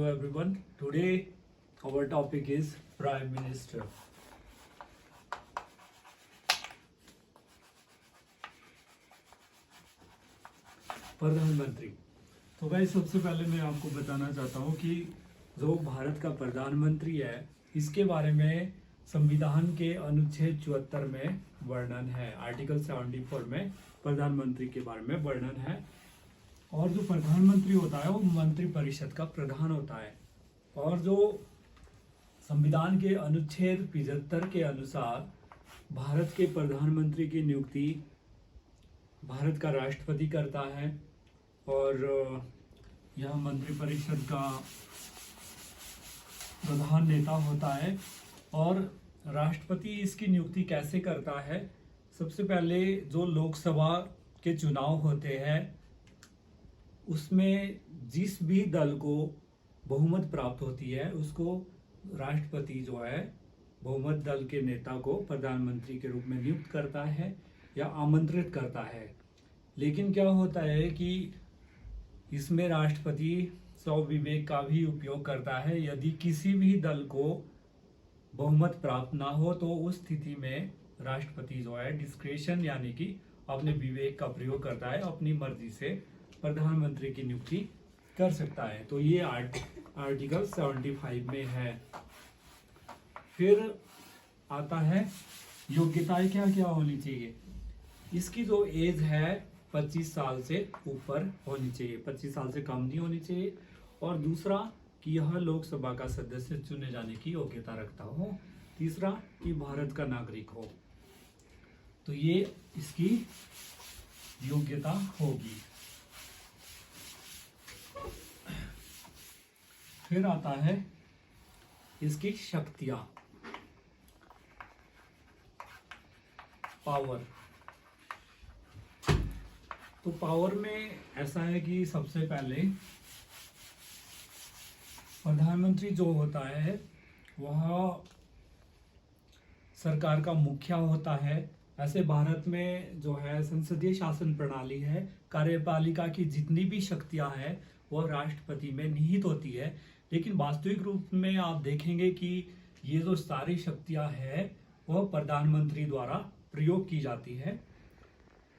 Hello everyone. Today our topic is Prime Minister. प्रधानमंत्री। तो भाई सबसे पहले मैं आपको बताना चाहता हूँ कि जो भारत का प्रधानमंत्री है इसके बारे में संविधान के अनुच्छेद 74 में वर्णन है। आर्टिकल 74 में प्रधानमंत्री के बारे में वर्णन है। और जो प्रधानमंत्री होता है वो मंत्रिपरिषद का प्रधान होता है। और जो संविधान के अनुच्छेद 75 के अनुसार भारत के प्रधानमंत्री की नियुक्ति भारत का राष्ट्रपति करता है और यह मंत्रिपरिषद का प्रधान नेता होता है। और राष्ट्रपति इसकी नियुक्ति कैसे करता है? सबसे पहले जो लोकसभा के चुनाव होते हैं उसमें जिस भी दल को बहुमत प्राप्त होती है उसको राष्ट्रपति जो है बहुमत दल के नेता को प्रधानमंत्री के रूप में नियुक्त करता है या आमंत्रित करता है। लेकिन क्या होता है कि इसमें राष्ट्रपति स्वविवेक का भी उपयोग करता है। यदि किसी भी दल को बहुमत प्राप्त ना हो तो उस स्थिति में राष्ट्रपति जो है डिस्क्रेशन यानी कि अपने विवेक का प्रयोग करता है, अपनी मर्जी से प्रधानमंत्री की नियुक्ति कर सकता है। तो ये आर्टिकल 75 में है। फिर आता है योग्यताएं क्या क्या होनी चाहिए। इसकी जो एज है 25 साल से ऊपर होनी चाहिए, 25 साल से कम नहीं होनी चाहिए। और दूसरा कि यह लोकसभा का सदस्य चुने जाने की योग्यता रखता हो। तीसरा कि भारत का नागरिक हो। तो ये इसकी योग्यता होगी। फिर आता है इसकी शक्तियां, पावर। तो पावर में ऐसा है कि सबसे पहले प्रधानमंत्री जो होता है वह सरकार का मुखिया होता है। ऐसे भारत में जो है संसदीय शासन प्रणाली है, कार्यपालिका की जितनी भी शक्तियां हैं वह राष्ट्रपति में निहित होती है। लेकिन वास्तविक रूप में आप देखेंगे कि ये जो सारी शक्तियां हैं वह प्रधानमंत्री द्वारा प्रयोग की जाती है।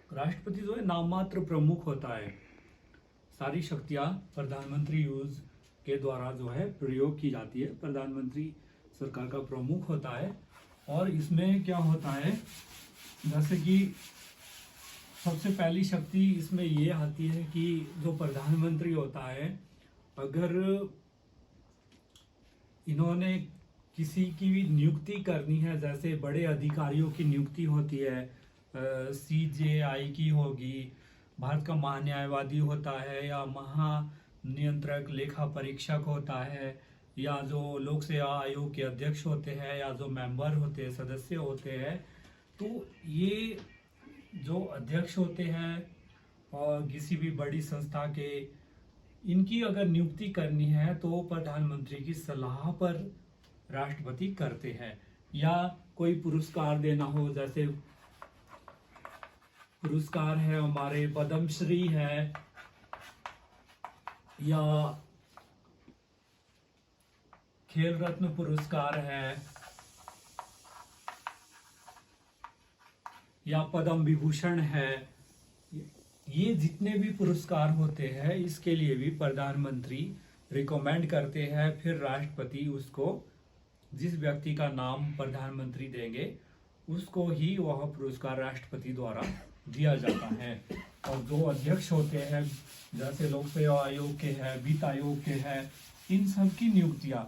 राष्ट्रपति जो है नाममात्र प्रमुख होता है। सारी शक्तियां प्रधानमंत्री यूज के द्वारा जो है प्रयोग की जाती है। प्रधानमंत्री सरकार का प्रमुख होता है। और इसमें क्या होता है, जैसे कि सबसे पहली शक्ति इसमें ये आती है कि जो प्रधानमंत्री होता है अगर इन्होंने किसी की भी नियुक्ति करनी है, जैसे बड़े अधिकारियों की नियुक्ति होती है, CJI की होगी, भारत का महान्यायवादी होता है या महानियंत्रक लेखा परीक्षक होता है, या जो लोक सेवा आयोग के अध्यक्ष होते हैं या जो मेंबर होते हैं, सदस्य होते हैं। तो ये जो अध्यक्ष होते हैं और किसी भी बड़ी संस्था के, इनकी अगर नियुक्ति करनी है तो प्रधानमंत्री की सलाह पर राष्ट्रपति करते हैं। या कोई पुरस्कार देना हो, जैसे पुरस्कार है हमारे पद्मश्री है या खेल रत्न पुरस्कार है या पद्म विभूषण है, ये जितने भी पुरस्कार होते हैं इसके लिए भी प्रधानमंत्री रिकमेंड करते हैं। फिर राष्ट्रपति उसको, जिस व्यक्ति का नाम प्रधानमंत्री देंगे उसको ही वह पुरस्कार राष्ट्रपति द्वारा दिया जाता है। और जो अध्यक्ष होते हैं जैसे लोक सेवा आयोग के हैं, वित्त आयोग के हैं, इन सब की नियुक्तियां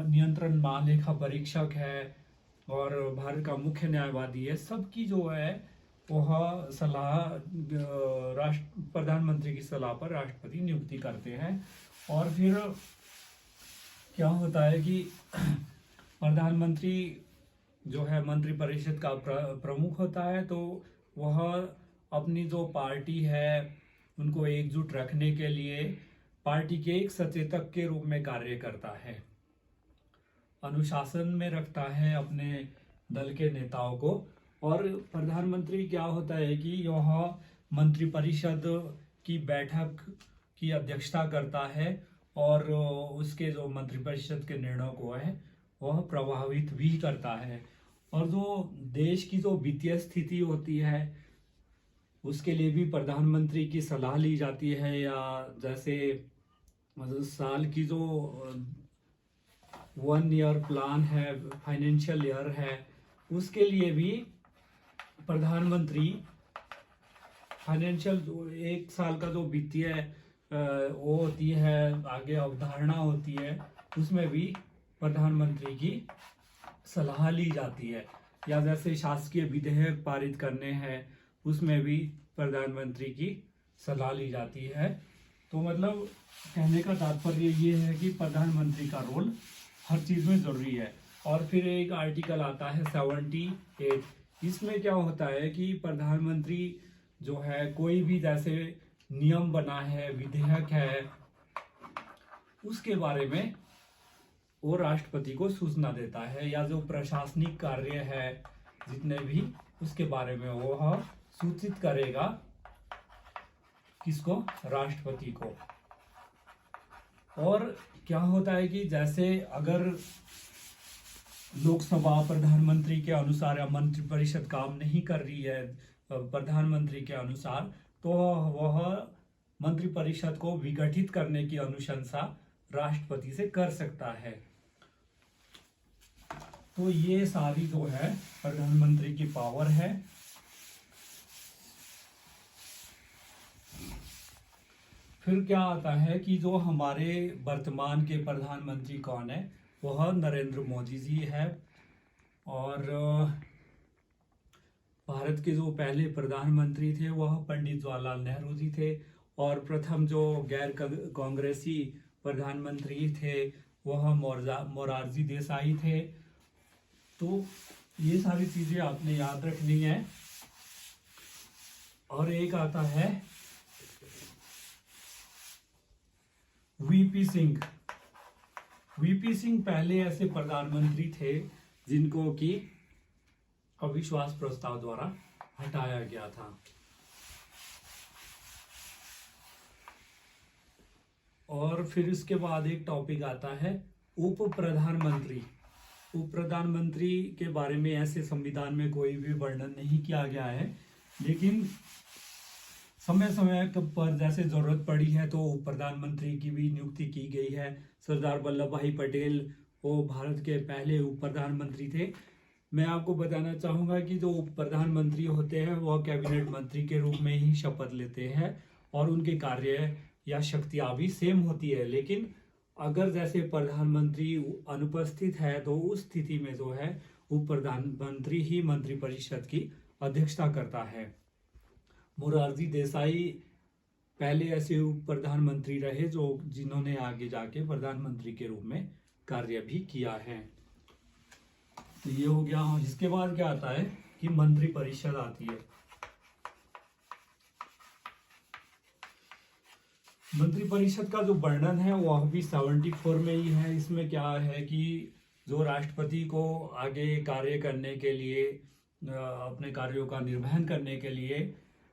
नियंत्रण महालेखा परीक्षक है और भारत का मुख्य न्यायवादी है, सबकी जो है वह सलाह प्रधानमंत्री की सलाह पर राष्ट्रपति नियुक्ति करते हैं। और फिर क्या होता है कि प्रधानमंत्री जो है मंत्रिपरिषद का प्रमुख होता है, तो वह अपनी जो पार्टी है उनको एकजुट रखने के लिए पार्टी के एक सचेतक के रूप में कार्य करता है, अनुशासन में रखता है अपने दल के नेताओं को। और प्रधानमंत्री क्या होता है कि यह मंत्रिपरिषद की बैठक की अध्यक्षता करता है और उसके जो मंत्रिपरिषद के निर्णय को है वह प्रभावित भी करता है। और जो देश की जो वित्तीय स्थिति होती है उसके लिए भी प्रधानमंत्री की सलाह ली जाती है, या जैसे मतलब साल की जो 1 ईयर प्लान है, फाइनेंशियल ईयर है, उसके लिए भी प्रधानमंत्री फाइनेंशियल 1 साल का जो वित्तीय वो होती है, आगे अवधारणा होती है, उसमें भी प्रधानमंत्री की सलाह ली जाती है। या जैसे शासकीय विधेयक पारित करने हैं उसमें भी प्रधानमंत्री की सलाह ली जाती है। तो मतलब कहने का तात्पर्य ये है कि प्रधानमंत्री का रोल हर चीज़ में ज़रूरी है। और फिर एक आर्टिकल आता है 78, इसमें क्या होता है कि प्रधानमंत्री जो है कोई भी जैसे नियम बना है, विधेयक है, उसके बारे में वो राष्ट्रपति को सूचना देता है, या जो प्रशासनिक कार्य है जितने भी, उसके बारे में वो सूचित करेगा किसको, राष्ट्रपति को। और क्या होता है कि जैसे अगर लोकसभा प्रधानमंत्री के अनुसार या मंत्रिपरिषद काम नहीं कर रही है प्रधानमंत्री के अनुसार, तो वह मंत्रिपरिषद को विघटित करने की अनुशंसा राष्ट्रपति से कर सकता है। तो ये सारी जो है प्रधानमंत्री की पावर है। फिर क्या आता है कि जो हमारे वर्तमान के प्रधानमंत्री कौन है, वह नरेंद्र मोदी जी है। और भारत के जो पहले प्रधानमंत्री थे वह पंडित जवाहरलाल नेहरू जी थे। और प्रथम जो गैर कांग्रेसी प्रधानमंत्री थे वह मोरारजी देसाई थे। तो ये सारी चीजें आपने याद रखनी है। और एक आता है वीपी सिंह। वीपी सिंह पहले ऐसे प्रधानमंत्री थे जिनको कि अविश्वास प्रस्ताव द्वारा हटाया गया था। और फिर इसके बाद एक टॉपिक आता है उप प्रधानमंत्री। उप प्रधानमंत्री के बारे में ऐसे संविधान में कोई भी वर्णन नहीं किया गया है, लेकिन समय समय पर जैसे जरूरत पड़ी है तो उप प्रधानमंत्री की भी नियुक्ति की गई है। सरदार वल्लभ भाई पटेल वो भारत के पहले उप प्रधानमंत्री थे। मैं आपको बताना चाहूँगा कि जो उप प्रधानमंत्री होते हैं वह कैबिनेट मंत्री के रूप में ही शपथ लेते हैं और उनके कार्य या शक्तियाँ भी सेम होती है। लेकिन अगर जैसे प्रधानमंत्री अनुपस्थित है तो उस स्थिति में जो है उप प्रधानमंत्री ही मंत्रिपरिषद की अध्यक्षता करता है। मोरारजी देसाई पहले ऐसे उप प्रधानमंत्री रहे जो जिन्होंने आगे जाके प्रधानमंत्री के रूप में कार्य भी किया है। तो ये हो गया। इसके बाद क्या आता है कि मंत्रिपरिषद आती है। मंत्रिपरिषद का जो वर्णन है वह भी 74 में ही है। इसमें क्या है कि जो राष्ट्रपति को आगे कार्य करने के लिए, अपने कार्यों का निर्वहन करने के लिए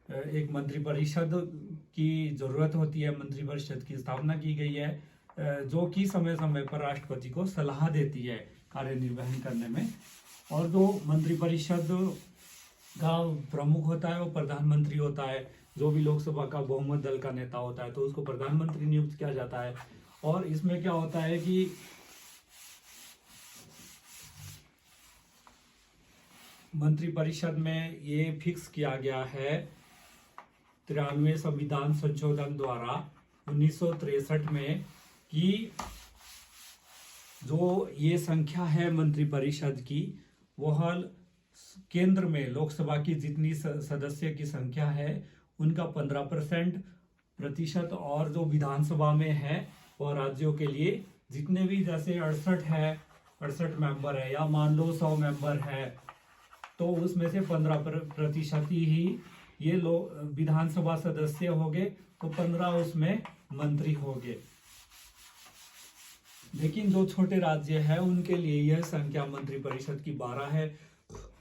एक मंत्रिपरिषद की जरूरत होती है। मंत्रिपरिषद की स्थापना की गई है जो कि समय समय पर राष्ट्रपति को सलाह देती है कार्य निर्वहन करने में। और जो मंत्रिपरिषद का प्रमुख होता है वो प्रधानमंत्री होता है। जो भी लोकसभा का बहुमत दल का नेता होता है तो उसको प्रधानमंत्री नियुक्त किया जाता है। और इसमें क्या होता है कि मंत्रिपरिषद में ये फिक्स किया गया है 93वें संविधान संशोधन द्वारा 1963 में कि जो ये संख्या है मंत्रिपरिषद की वह केंद्र में लोकसभा की जितनी सदस्य की संख्या है उनका 15% और जो विधानसभा में है वह राज्यों के लिए जितने भी जैसे 68 मेंबर है या मान लो 100 मेंबर है तो उसमें से 15% ही ये लोग विधानसभा सदस्य हो गए, तो 15 उसमें मंत्री हो गए। लेकिन जो छोटे राज्य है उनके लिए यह संख्या मंत्रिपरिषद की 12 है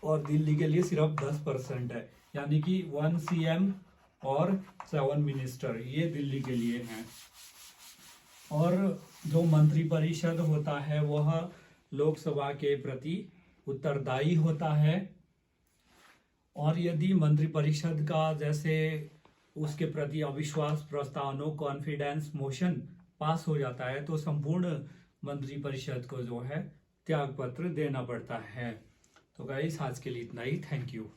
और दिल्ली के लिए सिर्फ 10% है, यानी कि 1 CM और 7 मिनिस्टर ये दिल्ली के लिए हैं। और जो मंत्रिपरिषद होता है वह लोकसभा के प्रति उत्तरदायी होता है। और यदि मंत्रिपरिषद का जैसे उसके प्रति अविश्वास प्रस्ताव, नो कॉन्फिडेंस मोशन पास हो जाता है, तो संपूर्ण मंत्रिपरिषद को जो है त्याग पत्र देना पड़ता है। तो गाइस, आज के लिए इतना ही। Thank you.